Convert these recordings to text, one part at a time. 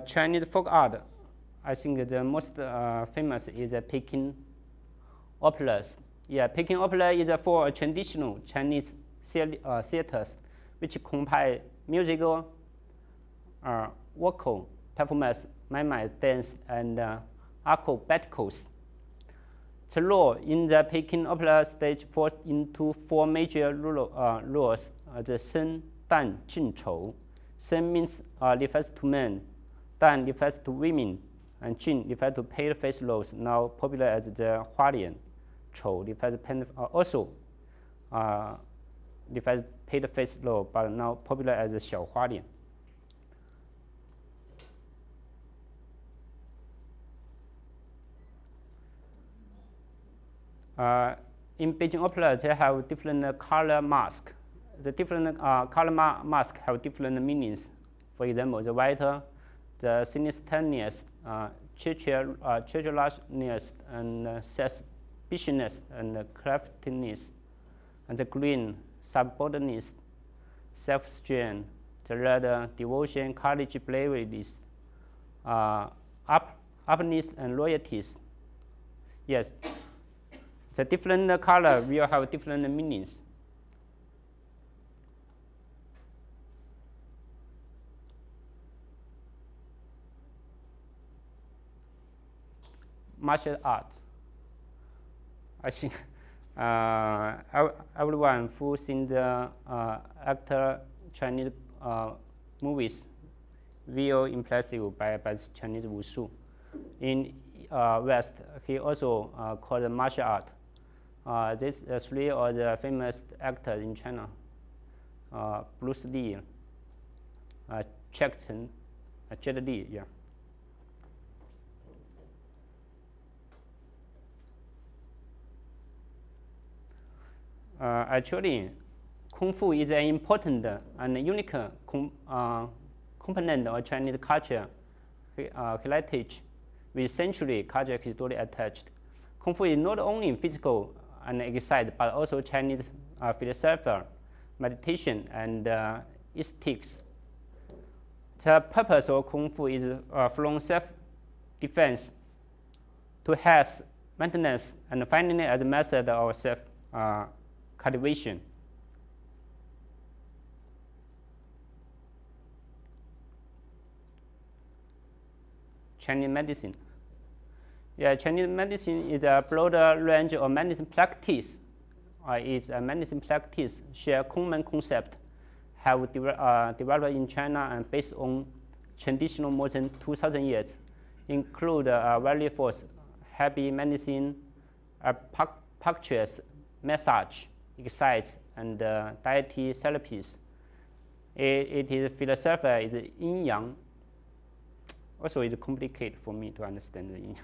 Chinese folk art, I think the most famous is the Peking operas. Yeah, Peking opera is for traditional Chinese theaters, which combine musical, vocal performance, mime, dance, and acrobatics. The role in the Peking opera stage falls into four major roles: the Shen, Dan, Jun, Chou. Shen means refers to men, Dan refers to women, and Jun refers to pale face roles, now popular as the Hualian. Chou refers also refers pale face role, but now popular as the Xiao Hualian. In Beijing opera, they have different color masks. The different color masks have different meanings. For example, the white, the sinisterous, treacherousness, and suspiciousness, and craftiness. And the green, subordinateness, self-strain. The red, devotion, courage, bravery, upness, and loyalties. Yes. The different color will have different meanings. Martial arts. I think everyone who seen the actor Chinese movies will impressed by Chinese wushu. In West, he also called martial art. These three are the famous actors in China: Bruce Lee, Jack Chen, Jet Li. Yeah. Actually, Kung Fu is an important and unique component of Chinese culture heritage, with century cultural history attached. Kung Fu is not only physical and exercise, but also Chinese philosophy, meditation, and aesthetics. The purpose of Kung Fu is from self-defense to health, maintenance, and finally as a method of self-cultivation. Chinese medicine. Yeah, Chinese medicine is a broader range of medicine practice. It's a medicine practice share common concept, have developed in China and based on traditional more than 2,000 years, include very force, herbal medicine, acupuncture, massage, exercise, and dietary therapies. It is philosophy is yin yang. Also, it's complicated for me to understand the yin.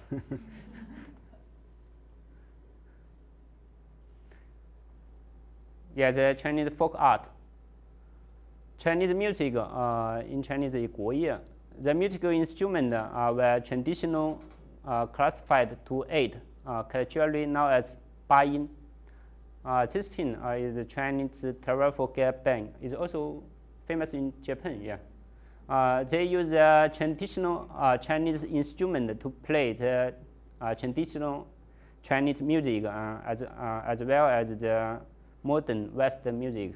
Yeah, the Chinese folk art. Chinese music in Chinese is 国乐. The musical instruments were traditional classified to 8, culturally known as 八音. This thing is the Chinese travel band. It's also famous in Japan. Yeah. They use the traditional Chinese instrument to play the traditional Chinese music as well as the modern Western music.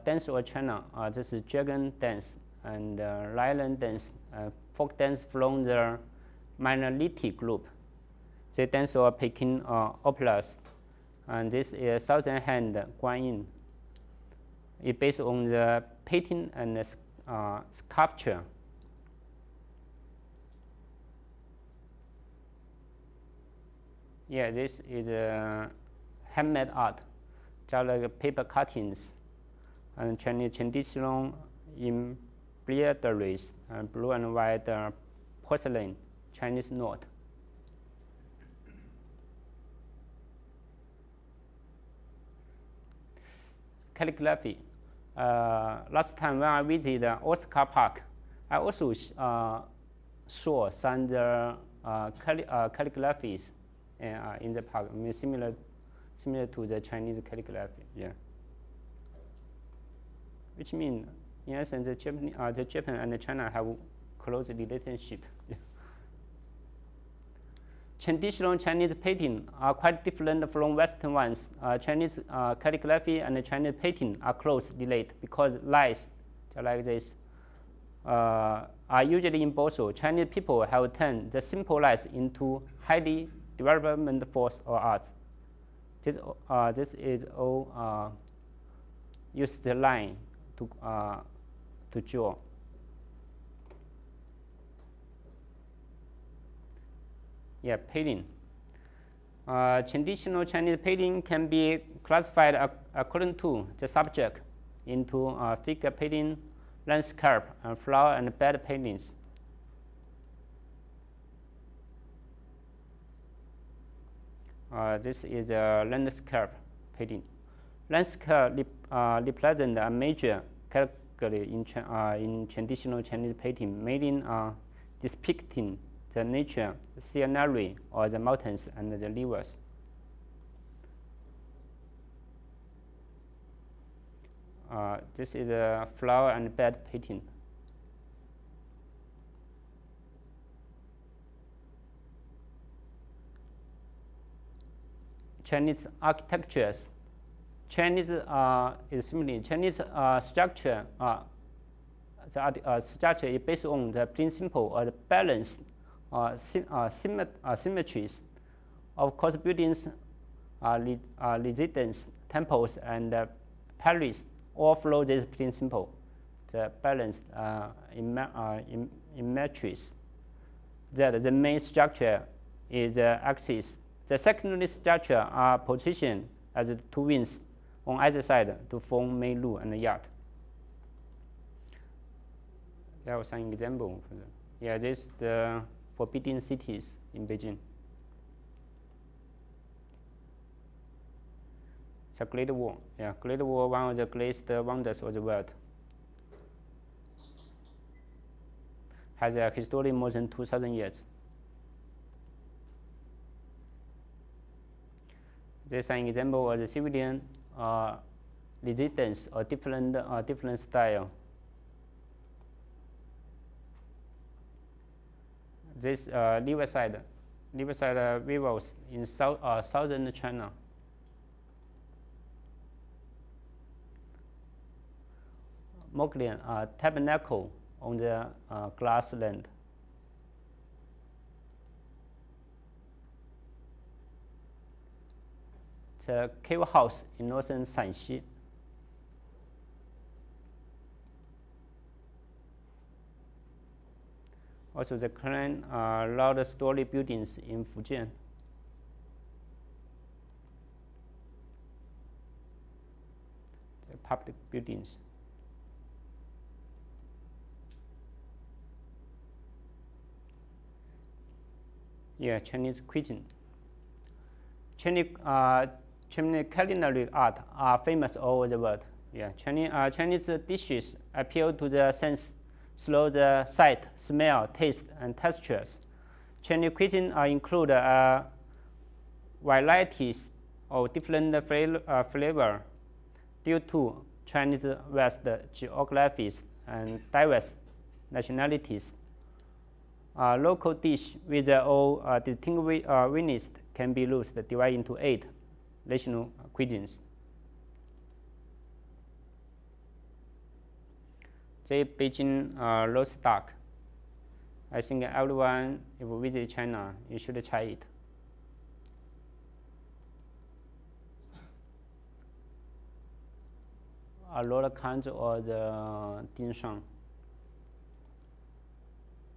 Dance of China, this is dragon dance and lion dance, folk dance from the minority group. They dance or Peking operas. And this is Southern Hand Guanyin. It's based on the painting and sculpture. Yeah, this is handmade art, just like paper cuttings, and Chinese traditional embroideries, blue and white porcelain, Chinese knot. Calligraphy. Last time when I visited Oscar Park, I also saw some calligraphies in the park, I mean, similar to the Chinese calligraphy. Yeah. which means, in essence, the Japan and China have close relationship. Traditional Chinese painting are quite different from Western ones. Chinese calligraphy and Chinese painting are close related because lines like this are usually imposed. Chinese people have turned the simple lines into highly development force or art. This is all use the line to draw. Yeah, painting. Traditional Chinese painting can be classified according to the subject into figure painting, landscape, and flower and bed paintings. This is a landscape painting. Landscape represents a major category in traditional Chinese painting, mainly depicting the nature, the scenery, or the mountains and the rivers. This is a flower and bed painting. Chinese architectures. Chinese is similar. Chinese structure. The structure is based on the principle of the balance symmetries. Of course, buildings, residence, temples, and palaces all follow this principle, the balance in matrix. That the main structure is the axis. The secondary structure are positioned as two wings on either side to form main roof and yard. There was an example for that. Yeah, this is the forbidden cities in Beijing. The Great Wall. Yeah, Great Wall, one of the greatest wonders of the world. Has a history more than 2,000 years. This is an example of the civilian residence or different style. This riverside rivers in southern China. Mongolian tabernacle on the grassland. The cave house in northern Shanxi. Also, the current large story buildings in Fujian. The public buildings. Yeah, Chinese cuisine. Chinese culinary art are famous all over the world. Yeah, Chinese dishes appeal to the sense through the sight, smell, taste, and textures. Chinese cuisine include varieties of different flavor due to Chinese vast geographies and diverse nationalities. Local dish with all distinguished can be loosely divided into 8 national cuisines. The Beijing roast duck. I think everyone, if you visit China, you should try it. A lot of kinds of the dim sum.